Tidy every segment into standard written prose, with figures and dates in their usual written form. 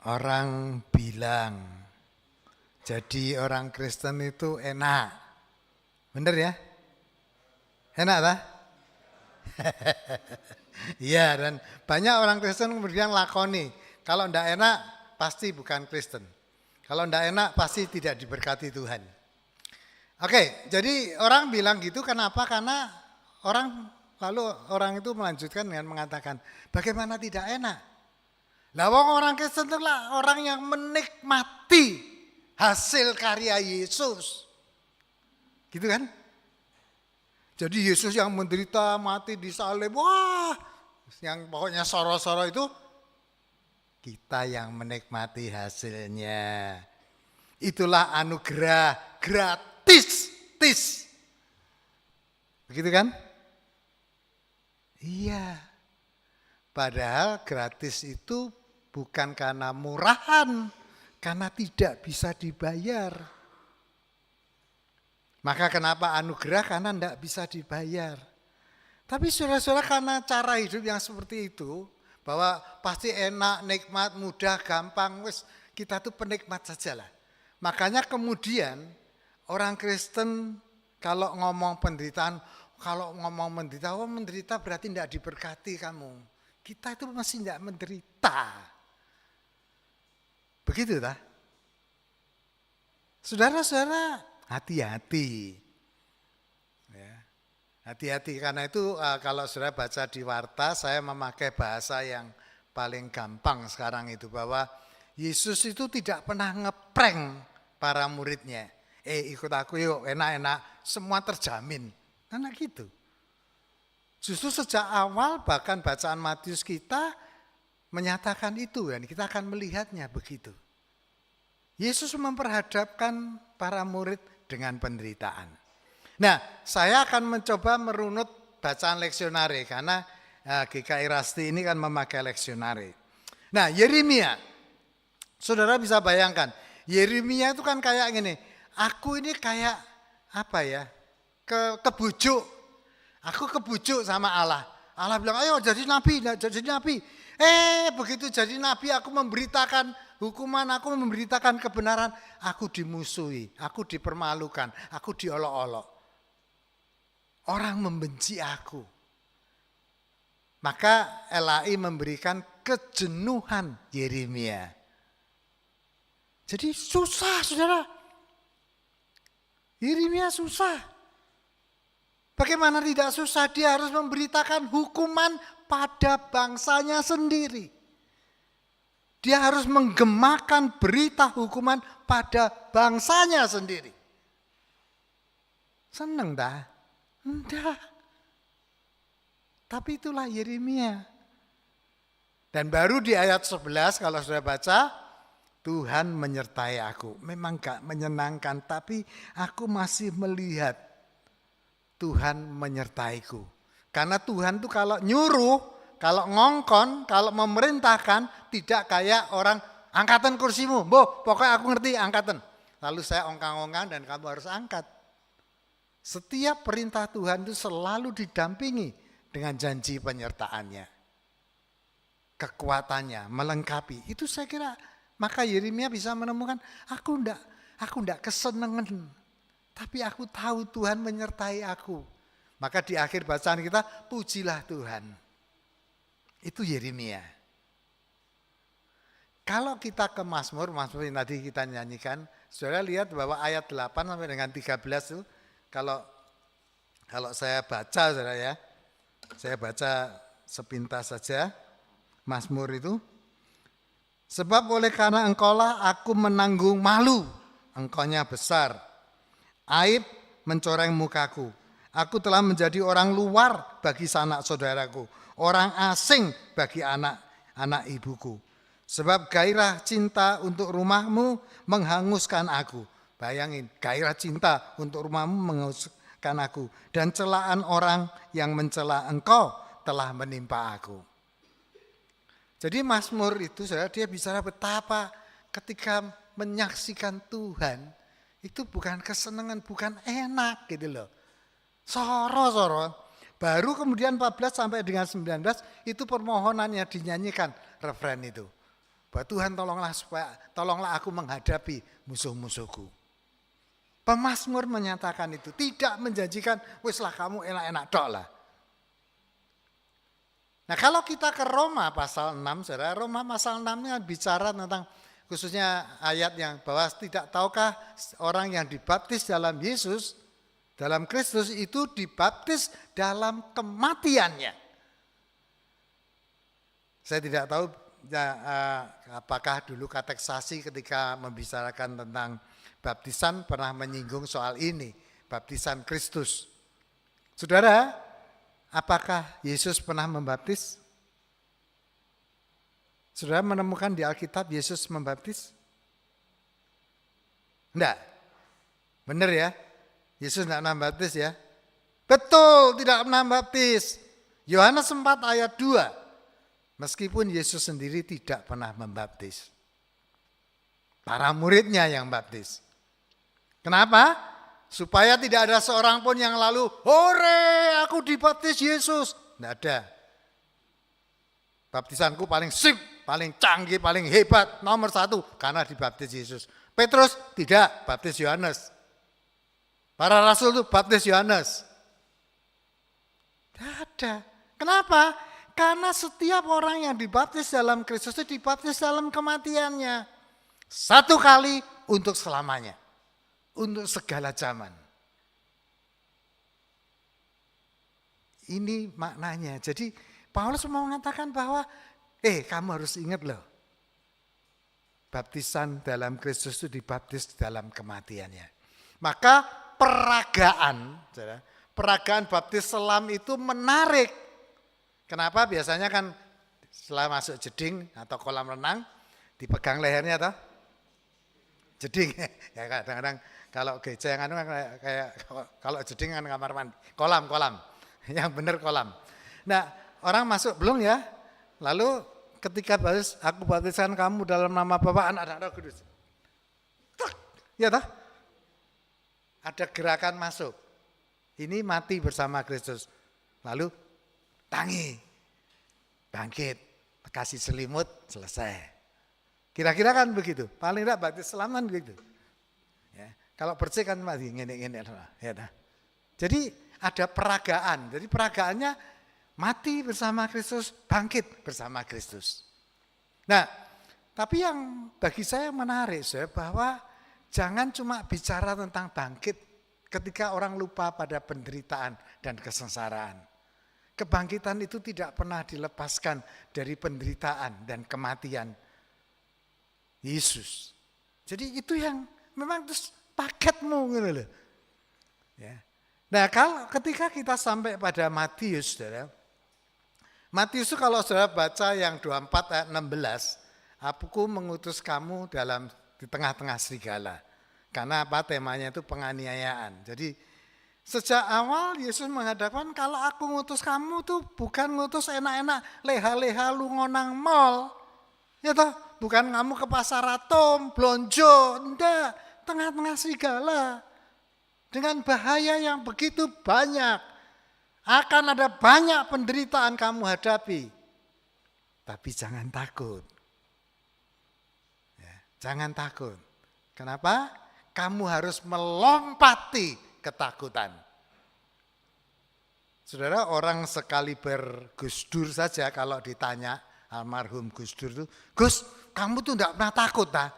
Orang bilang, jadi orang Kristen itu enak. Bener ya? Enak tak? Iya, dan banyak orang Kristen kemudian lakoni. Kalau ndak enak, pasti bukan Kristen. Kalau ndak enak, pasti tidak diberkati Tuhan. Oke, jadi orang bilang gitu kenapa? Karena orang lalu orang itu melanjutkan dengan mengatakan, bagaimana tidak enak? Lah wong orang Kristen itu lah orang yang menikmati hasil karya Yesus. Gitu kan? Jadi Yesus yang menderita, mati disalib, wah, yang pokoknya soro-soro itu kita yang menikmati hasilnya. Itulah anugerah gratis. Begitu kan? Iya. Padahal gratis itu bukan karena murahan, karena tidak bisa dibayar. Maka kenapa anugerah? Karena tidak bisa dibayar. Tapi saudara-saudara karena cara hidup yang seperti itu, bahwa pasti enak, nikmat, mudah, gampang, wis kita tuh penikmat sajalah. Makanya kemudian orang Kristen kalau ngomong penderitaan, oh menderita berarti tidak diberkati kamu. Kita itu masih tidak menderita. Begitu tak? Saudara-saudara, hati-hati. Ya. Hati-hati karena itu kalau saudara baca di warta, saya memakai bahasa yang paling gampang sekarang itu, bahwa Yesus itu tidak pernah ngeprank para muridnya. Ikut aku yuk, enak-enak, semua terjamin. Karena gitu. Justru sejak awal bahkan bacaan Matius kita menyatakan itu, dan kita akan melihatnya begitu. Yesus memperhadapkan para murid dengan penderitaan. Nah, saya akan mencoba merunut bacaan leksionare karena GKI Rasti ini kan memakai leksionare. Nah, Yeremia, saudara bisa bayangkan, Yeremia itu kan kayak gini, aku ini kayak apa ya, kebujuk, aku kebujuk sama Allah. Allah bilang, ayo jadi nabi, begitu jadi nabi aku memberitakan hukuman, aku memberitakan kebenaran, aku dimusuhi, aku dipermalukan, aku diolok-olok. Orang membenci aku. Maka LAI memberikan kejenuhan Yeremia. Jadi susah, saudara. Yeremia susah. Bagaimana tidak susah? Dia harus memberitakan hukuman pada bangsanya sendiri. Dia harus menggemakan berita hukuman pada bangsanya sendiri. Seneng dah? Enggak. Tapi itulah Yeremia. Dan baru di ayat 11 kalau sudah baca, Tuhan menyertai aku. Memang gak menyenangkan, tapi aku masih melihat Tuhan menyertaiku. Karena Tuhan tuh kalau nyuruh, kalau ngongkon, kalau memerintahkan, tidak kayak orang angkatan kursimu. Pokoknya aku ngerti angkatan. Lalu saya ongkang-ongkang dan kamu harus angkat. Setiap perintah Tuhan itu selalu didampingi dengan janji penyertaannya. Kekuatannya, melengkapi. Itu saya kira, maka Yeremia bisa menemukan, aku enggak kesenangan. Tapi aku tahu Tuhan menyertai aku. Maka di akhir bacaan kita, pujilah Tuhan. Itu Yeremia. Kalau kita ke Mazmur yang tadi kita nyanyikan, saudara lihat bahwa ayat 8 sampai dengan 13 itu, kalau saya baca saudara ya, saya baca sepintas saja Mazmur itu. Sebab oleh karena engkaulah aku menanggung malu, engkaunya besar. Aib mencoreng mukaku. Aku telah menjadi orang luar bagi sanak saudaraku, orang asing bagi anak ibuku. Sebab gairah cinta untuk rumahmu menghanguskan aku. Bayangin, gairah cinta untuk rumahmu menghanguskan aku. Dan celaan orang yang mencela engkau telah menimpa aku. Jadi Mazmur itu dia bicara betapa ketika menyaksikan Tuhan, itu bukan kesenangan, bukan enak gitu loh. Soro-soro. Baru kemudian 14 sampai dengan 19 itu permohonannya dinyanyikan refren itu. Bahwa Tuhan tolonglah aku menghadapi musuh-musuhku. Pemazmur menyatakan itu, tidak menjanjikan weslah kamu enak-enak dok lah. Nah kalau kita ke Roma pasal 6, saudara, Roma pasal 6-nya bicara tentang khususnya ayat yang bahwa tidak tahukah orang yang dibaptis dalam Yesus, dalam Kristus itu dibaptis dalam kematiannya. Saya tidak tahu apakah dulu kateksasi ketika membicarakan tentang baptisan pernah menyinggung soal ini, baptisan Kristus. Saudara, apakah Yesus pernah membaptis? Saudara menemukan di Alkitab Yesus membaptis? Enggak. Benar ya? Yesus tidak pernah baptis ya? Betul, tidak pernah baptis. Yohanes 4 ayat 2. Meskipun Yesus sendiri tidak pernah membaptis. Para muridnya yang baptis. Kenapa? Supaya tidak ada seorang pun yang lalu, hore aku dibaptis Yesus. Tidak ada. Baptisanku paling sip, paling canggih, paling hebat, nomor 1 karena dibaptis Yesus. Petrus tidak, baptis Yohanes. Para rasul itu baptis Yohanes. Tidak ada. Kenapa? Karena setiap orang yang dibaptis dalam Kristus itu dibaptis dalam kematiannya. Satu kali untuk selamanya. Untuk segala zaman. Ini maknanya. Jadi Paulus mau mengatakan bahwa kamu harus ingat loh. Baptisan dalam Kristus itu dibaptis dalam kematiannya. Maka peragaan baptis selam itu menarik. Kenapa? Biasanya kan setelah masuk jeding atau kolam renang dipegang lehernya toh? Jeding. Ya kadang-kadang kalau gereja yang kayak kalau jeding kan kamar mandi, kolam. Yang benar kolam. Nah, orang masuk belum ya? Lalu ketika aku baptiskan kamu dalam nama Bapa, Anak dan Roh Kudus. Ya toh? Ada gerakan masuk. Ini mati bersama Kristus. Lalu tangi, bangkit, kasih selimut, selesai. Kira-kira kan begitu. Paling tidak baptis selamat begitu. Ya, kalau bersih kan mati, ngene-ngene. Ya, jadi ada peragaan. Jadi peragaannya mati bersama Kristus, bangkit bersama Kristus. Nah, tapi yang bagi saya menarik bahwa jangan cuma bicara tentang bangkit ketika orang lupa pada penderitaan dan kesengsaraan. Kebangkitan itu tidak pernah dilepaskan dari penderitaan dan kematian Yesus. Jadi itu yang memang terus paketmu gitu loh. Ya. Nah, kalau ketika kita sampai pada Matius, saudara, Matius itu kalau saudara baca yang 24 ayat 16, aku mengutus kamu di tengah-tengah serigala. Karena apa? Temanya itu penganiayaan. Jadi sejak awal Yesus mengatakan kalau aku ngutus kamu tuh bukan ngutus enak-enak leha-leha lu ngonang mall. Ya toh, bukan kamu ke pasar atom, blonjo, enggak, tengah-tengah serigala. Dengan bahaya yang begitu banyak. Akan ada banyak penderitaan kamu hadapi. Tapi jangan takut. Ya, jangan takut. Kenapa? Kamu harus melompati ketakutan. Saudara, orang sekaliber Gus Dur saja kalau ditanya, almarhum Gus Dur itu, Gus, kamu tuh enggak pernah takut tak?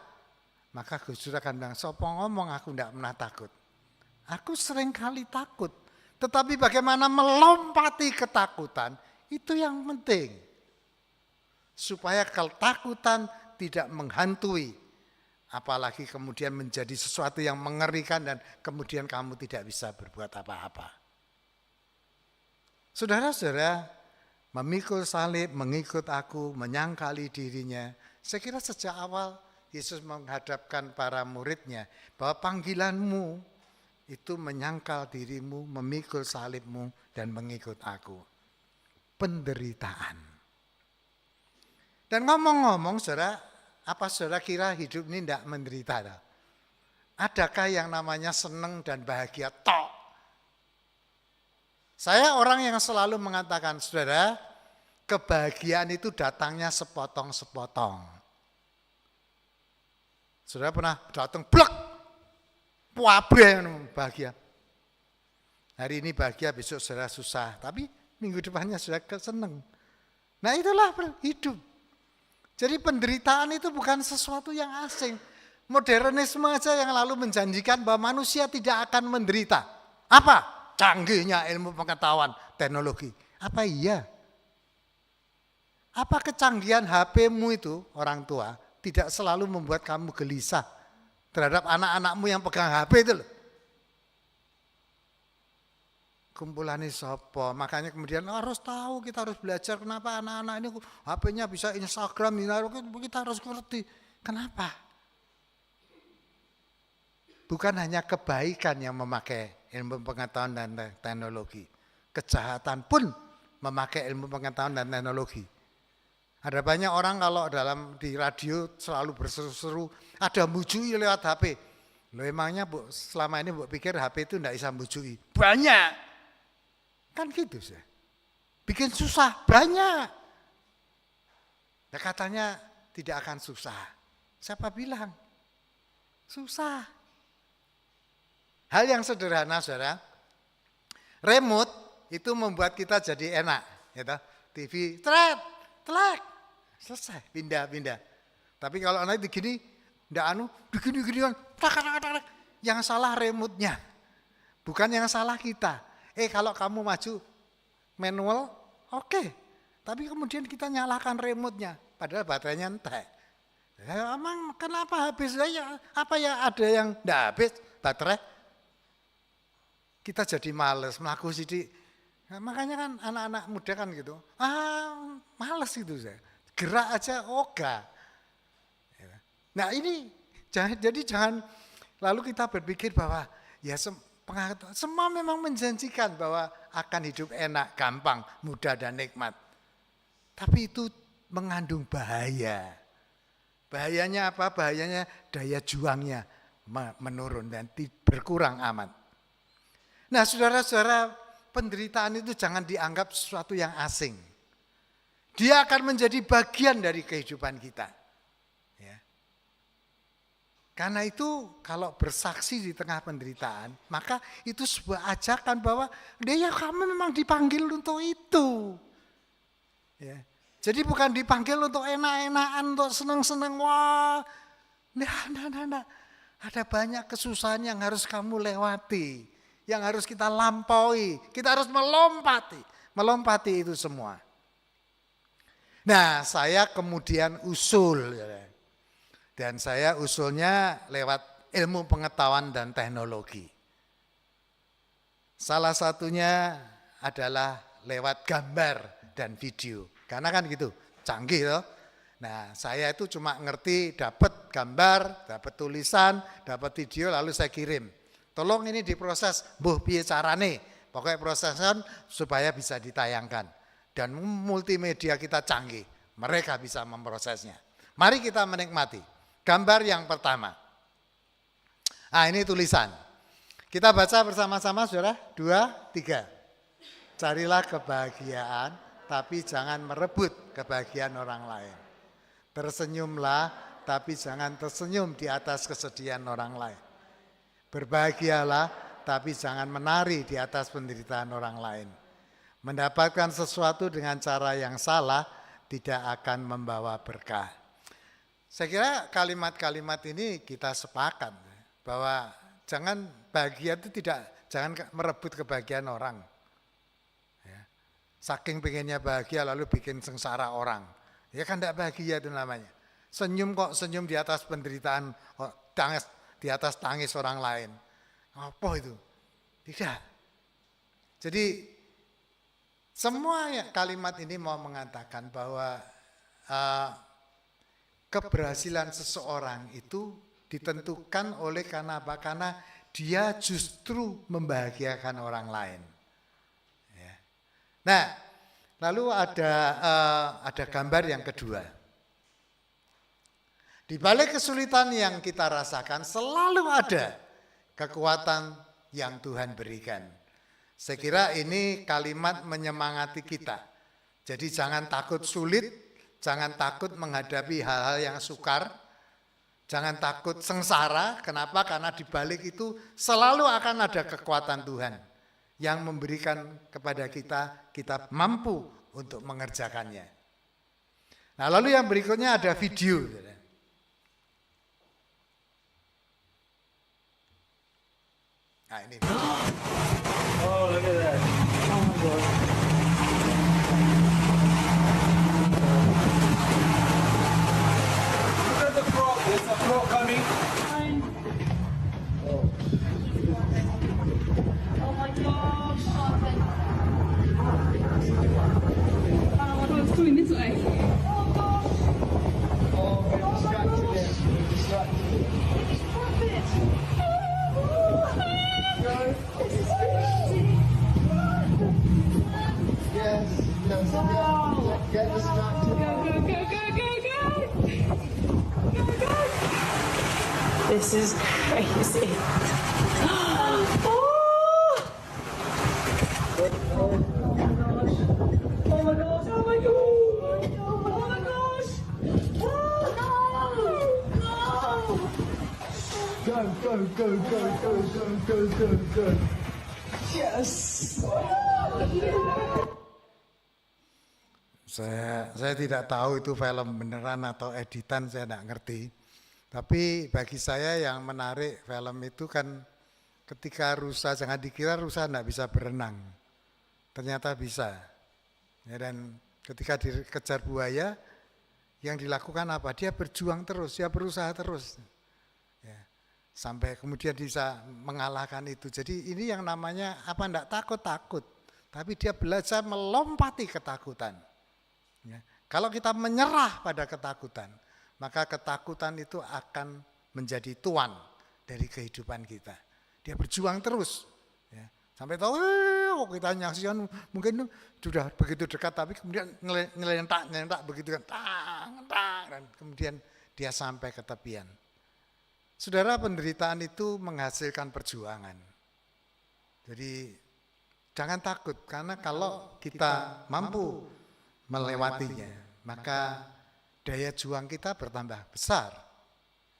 Maka Gus Dur akan bilang, sopo ngomong aku enggak pernah takut. Aku sering kali takut. Tetapi bagaimana melompati ketakutan, itu yang penting. Supaya ketakutan tidak menghantui. Apalagi kemudian menjadi sesuatu yang mengerikan dan kemudian kamu tidak bisa berbuat apa-apa. Saudara-saudara, memikul salib, mengikut aku, menyangkali dirinya. Saya kira sejak awal Yesus menghadapkan para muridnya bahwa panggilanmu itu menyangkal dirimu, memikul salibmu dan mengikut aku. Penderitaan. Dan ngomong-ngomong saudara, apa saudara kira hidup ini tidak menderita? Adakah yang namanya senang dan bahagia tok? Saya orang yang selalu mengatakan, saudara, kebahagiaan itu datangnya sepotong-sepotong. Saudara pernah datang, blek, wabeh, bahagia. Hari ini bahagia, besok saudara susah. Tapi minggu depannya saudara seneng. Nah itulah hidup. Jadi penderitaan itu bukan sesuatu yang asing. Modernisme aja yang lalu menjanjikan bahwa manusia tidak akan menderita. Apa? Canggihnya ilmu pengetahuan, teknologi. Apa iya? Apa kecanggihan HP-mu itu, orang tua, tidak selalu membuat kamu gelisah terhadap anak-anakmu yang pegang HP itu loh. Kumpulane sapa? Makanya kemudian harus tahu, kita harus belajar kenapa anak-anak ini HP-nya bisa Instagram, kita harus ngerti. Kenapa? Bukan hanya kebaikan yang memakai ilmu pengetahuan dan teknologi. Kejahatan pun memakai ilmu pengetahuan dan teknologi. Ada banyak orang kalau di radio selalu berseru-seru, ada bujui lewat HP. Loh emangnya selama ini pikir HP itu tidak bisa bujui? Banyak. Kan gitu sih. Bikin susah, banyak. Ya katanya tidak akan susah. Siapa bilang? Susah. Hal yang sederhana, saudara, remote itu membuat kita jadi enak, gitu. TV, telek, selesai, pindah. Tapi kalau anak begini, begini kan, tak. Yang salah remote-nya, bukan yang salah kita. Kalau kamu maju manual, oke. Tapi kemudian kita nyalakan remote-nya, padahal baterainya entek. Emang kenapa habis? Apa ya ada yang enggak habis baterai? Kita jadi males melakukan sidik. Nah, makanya kan anak-anak muda kan gitu. Males gitu saya. Gerak aja ogah. Nah ini jadi jangan lalu kita berpikir bahwa ya semua memang menjanjikan bahwa akan hidup enak, gampang, mudah dan nikmat. Tapi itu mengandung bahaya. Bahayanya apa? Bahayanya daya juangnya menurun dan berkurang amat. Nah saudara-saudara, penderitaan itu jangan dianggap sesuatu yang asing. Dia akan menjadi bagian dari kehidupan kita. Ya. Karena itu kalau bersaksi di tengah penderitaan, maka itu sebuah ajakan bahwa kamu memang dipanggil untuk itu. Ya. Jadi bukan dipanggil untuk enak-enakan, untuk senang-senang. Wah, nah. Ada banyak kesusahan yang harus kamu lewati. Yang harus kita lampaui, kita harus melompati itu semua. Nah, saya kemudian usul, dan saya usulnya lewat ilmu pengetahuan dan teknologi. Salah satunya adalah lewat gambar dan video, karena kan gitu, canggih loh. Nah, saya itu cuma ngerti dapat gambar, dapat tulisan, dapat video, lalu saya kirim. Tolong ini diproses, piye carane. Pokoknya proseskan supaya bisa ditayangkan. Dan multimedia kita canggih, mereka bisa memprosesnya. Mari kita menikmati. Gambar yang pertama. Ini tulisan. Kita baca bersama-sama saudara, 2, 3. Carilah kebahagiaan, tapi jangan merebut kebahagiaan orang lain. Tersenyumlah, tapi jangan tersenyum di atas kesedihan orang lain. Berbahagialah, tapi jangan menari di atas penderitaan orang lain. Mendapatkan sesuatu dengan cara yang salah tidak akan membawa berkah. Saya kira kalimat-kalimat ini kita sepakat bahwa jangan bahagia itu jangan merebut kebahagiaan orang. Ya. Saking pengennya bahagia lalu bikin sengsara orang. Ya kan tidak bahagia itu namanya. Senyum di atas penderitaan, di atas tangis orang lain. Apa itu? Tidak. Jadi semua kalimat ini mau mengatakan bahwa keberhasilan seseorang itu ditentukan oleh karena apa? Karena dia justru membahagiakan orang lain. Ya. Nah, lalu ada gambar yang kedua. Di balik kesulitan yang kita rasakan selalu ada kekuatan yang Tuhan berikan. Saya kira ini kalimat menyemangati kita. Jadi jangan takut sulit, jangan takut menghadapi hal-hal yang sukar, Jangan takut sengsara, kenapa? Karena di balik itu selalu akan ada kekuatan Tuhan yang memberikan kepada kita mampu untuk mengerjakannya. Nah, lalu yang berikutnya ada video. Nah, ini. Oh, look at that. Oh my God. Look at the frog. There's a frog coming. Oh my gosh. What was doing this way? Oh gosh. Oh, we're distracted him. We're distracted. Stop it. Yes, yes, get distracted. Go, go, go, go, go, go. Go, go. This is crazy. Oh! Oh my gosh, oh my gosh, oh my gosh. Oh no, no. Go, go, go, go, go, go, go, go, go. Yes. Saya tidak tahu itu film beneran atau editan, saya tidak ngerti. Tapi bagi saya yang menarik film itu kan ketika rusa, jangan dikira rusa tidak bisa berenang. Ternyata bisa. Ya, dan ketika dikejar buaya, yang dilakukan apa? Dia berjuang terus, dia berusaha terus. Ya, sampai kemudian bisa mengalahkan itu. Jadi ini yang namanya apa? Tidak takut-takut. Tapi dia belajar melompati ketakutan. Ya. Kalau kita menyerah pada ketakutan, maka ketakutan itu akan menjadi tuan dari kehidupan kita. Dia berjuang terus, ya. Sampai tahu kita nyaksikan mungkin sudah begitu dekat, tapi kemudian nyelentak begitu kan, dan kemudian dia sampai ke tepian. Saudara, penderitaan itu menghasilkan perjuangan. Jadi jangan takut, karena kalau kita mampu melewatinya, maka daya juang kita bertambah besar.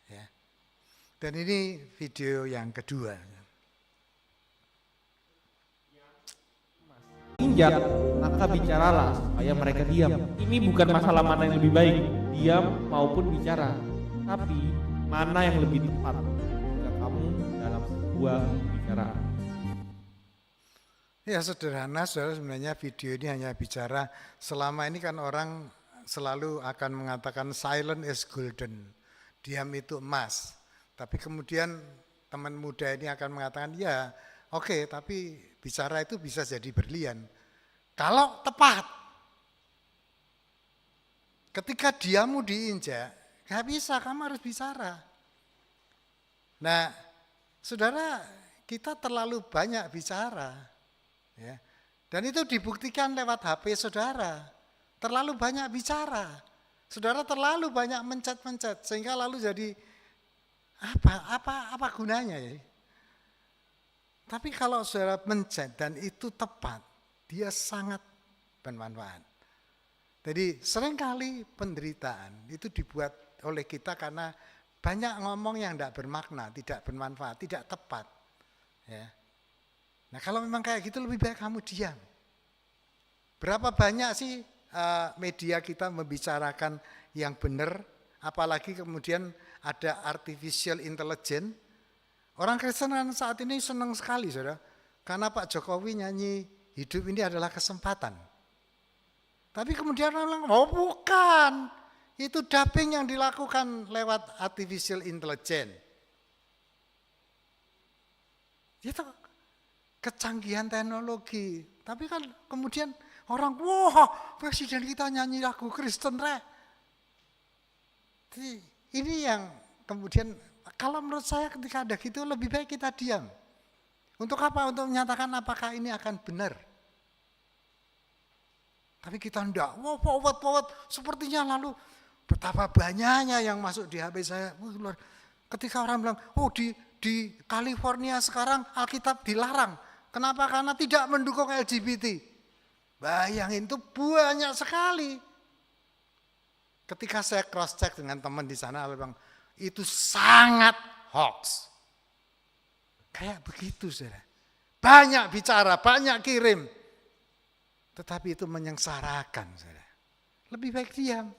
Ya. Dan ini video yang kedua. Injak, maka bicaralah supaya mereka diam. Ini bukan masalah mana yang lebih baik, diam maupun bicara, tapi mana yang lebih tepat jika kamu dalam sebuah pembicaraan. Ya sederhana, saudara, sebenarnya video ini hanya bicara, selama ini kan orang selalu akan mengatakan silent is golden, diam itu emas. Tapi kemudian teman muda ini akan mengatakan, ya oke, tapi bicara itu bisa jadi berlian. Kalau tepat, ketika diammu diinjak, gak bisa, kamu harus bicara. Nah, saudara, kita terlalu banyak bicara. Ya. Dan itu dibuktikan lewat HP saudara. Terlalu banyak bicara. Saudara terlalu banyak mencet-mencet sehingga lalu jadi apa gunanya ya? Tapi kalau saudara mencet dan itu tepat, dia sangat bermanfaat. Jadi seringkali penderitaan itu dibuat oleh kita karena banyak ngomong yang tidak bermakna, tidak bermanfaat, tidak tepat. Ya. Nah kalau memang kayak gitu lebih baik kamu diam. Berapa banyak sih media kita membicarakan yang benar, apalagi kemudian ada artificial intelligence. Orang Kristen kan saat ini senang sekali, saudara, karena Pak Jokowi nyanyi hidup ini adalah kesempatan. Tapi kemudian orang bilang, oh bukan, itu dubbing yang dilakukan lewat artificial intelligence. Itu kecanggihan teknologi, tapi kan kemudian orang, wah presiden kita nyanyi lagu Kristen re. Jadi ini yang kemudian kalau menurut saya ketika ada gitu lebih baik kita diam. Untuk apa? Untuk menyatakan apakah ini akan benar. Tapi kita enggak, wah powat, sepertinya lalu betapa banyaknya yang masuk di HP saya. Ketika orang bilang, oh di California sekarang Alkitab dilarang. Kenapa? Karena tidak mendukung LGBT. Bayangin itu banyak sekali. Ketika saya cross check dengan teman di sana, bilang, itu sangat hoax. Kayak begitu, saudara. Banyak bicara, banyak kirim. Tetapi itu menyengsarakan, saudara. Lebih baik diam.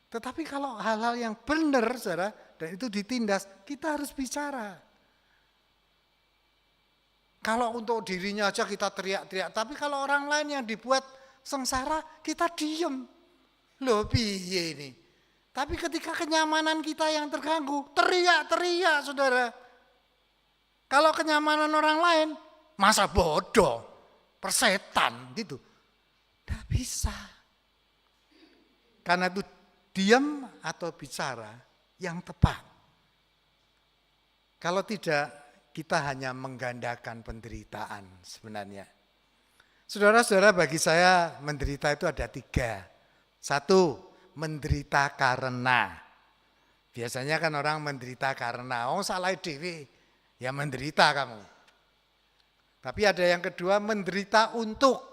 Tetapi kalau hal-hal yang benar, saudara, dan itu ditindas, kita harus bicara. Kalau untuk dirinya aja kita teriak-teriak, tapi kalau orang lain yang dibuat sengsara, kita diem. Loh piye ini? Tapi ketika kenyamanan kita yang terganggu, teriak-teriak, saudara. Kalau kenyamanan orang lain, masa bodoh, persetan gitu. Tidak bisa. Karena itu diam atau bicara yang tepat. Kalau tidak, kita hanya menggandakan penderitaan sebenarnya. Saudara-saudara, bagi saya menderita itu ada 3. 1, menderita karena. Biasanya kan orang menderita karena, salah dewe, ya menderita kamu. Tapi ada yang kedua, menderita untuk.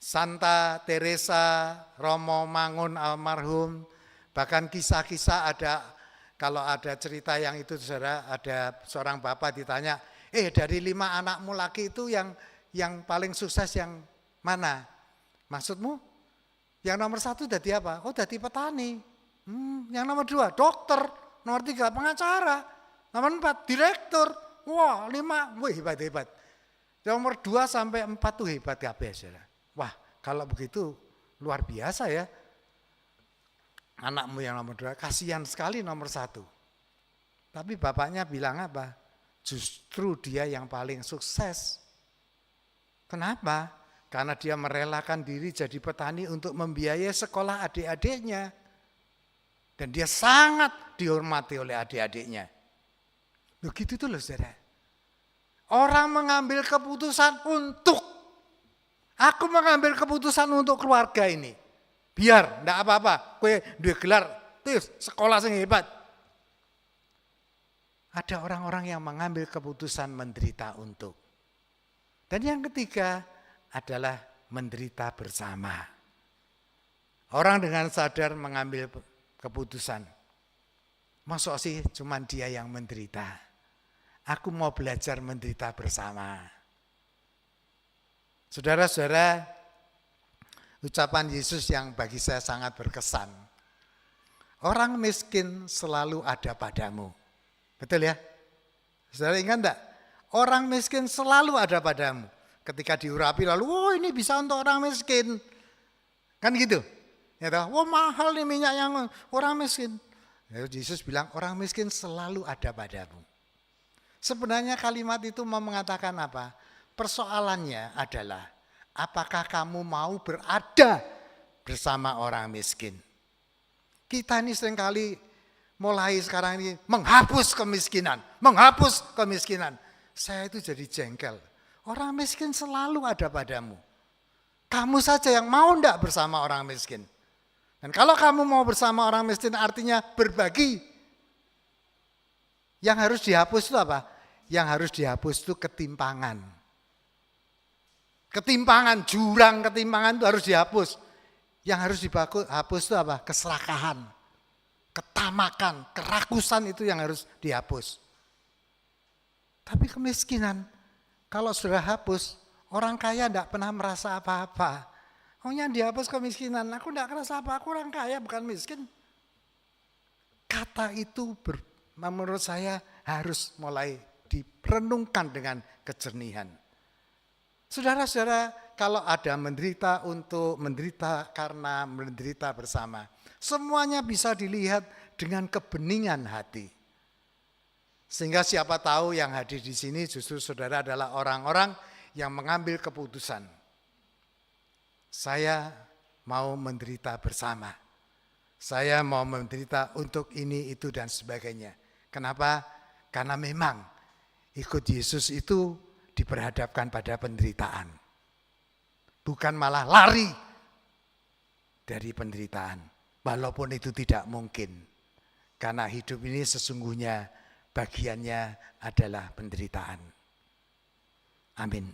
Santa Teresa, Romo Mangun almarhum, bahkan kisah-kisah ada. Kalau ada cerita yang itu, saudara, ada seorang bapak ditanya, dari 5 anakmu laki itu yang paling sukses yang mana? Maksudmu? Yang nomor 1 jadi apa? Jadi petani. Yang nomor 2 dokter, nomor 3 pengacara, nomor 4 direktur. Wah, 5, hebat. Nomor 2 sampai 4 tuh hebat kabeh, saudara. Wah, kalau begitu luar biasa ya. Anakmu yang nomor 2, kasihan sekali nomor 1. Tapi bapaknya bilang apa? Justru dia yang paling sukses. Kenapa? Karena dia merelakan diri jadi petani untuk membiayai sekolah adik-adiknya. Dan dia sangat dihormati oleh adik-adiknya. Begitu tuh loh, saudara. Orang mengambil keputusan untuk, aku mengambil keputusan untuk keluarga ini. Biar enggak apa-apa, kowe duwe gelar, terus sekolah sing hebat. Ada orang-orang yang mengambil keputusan menderita untuk. Dan yang ketiga adalah menderita bersama. Orang dengan sadar mengambil keputusan. Masuk sih cuman dia yang menderita. Aku mau belajar menderita bersama. Saudara-saudara, ucapan Yesus yang bagi saya sangat berkesan. Orang miskin selalu ada padamu. Betul ya? Saudara ingat enggak? Orang miskin selalu ada padamu. Ketika diurapi lalu, ini bisa untuk orang miskin. Kan gitu? Ya toh, mahal nih minyak yang orang miskin. Yesus bilang orang miskin selalu ada padamu. Sebenarnya kalimat itu mau mengatakan apa? Persoalannya adalah apakah kamu mau berada bersama orang miskin? Kita ini seringkali mulai sekarang ini menghapus kemiskinan. Saya itu jadi jengkel. Orang miskin selalu ada padamu. Kamu saja yang mau enggak bersama orang miskin. Dan kalau kamu mau bersama orang miskin artinya berbagi. Yang harus dihapus itu apa? Yang harus dihapus itu ketimpangan. Jurang ketimpangan itu harus dihapus. Yang harus dihapus itu apa? Keserakahan, ketamakan, kerakusan itu yang harus dihapus. Tapi kemiskinan, kalau sudah hapus, orang kaya tidak pernah merasa apa-apa. Yang dihapus kemiskinan, aku tidak merasa apa, aku orang kaya bukan miskin. Kata itu menurut saya harus mulai direnungkan dengan kejernihan. Saudara-saudara, kalau ada menderita untuk menderita karena menderita bersama, semuanya bisa dilihat dengan kebeningan hati. Sehingga siapa tahu yang hadir di sini justru saudara adalah orang-orang yang mengambil keputusan. Saya mau menderita bersama. Saya mau menderita untuk ini, itu, dan sebagainya. Kenapa? Karena memang ikut Yesus itu diperhadapkan pada penderitaan. Bukan malah lari dari penderitaan. Walaupun itu tidak mungkin. Karena hidup ini sesungguhnya bagiannya adalah penderitaan. Amin.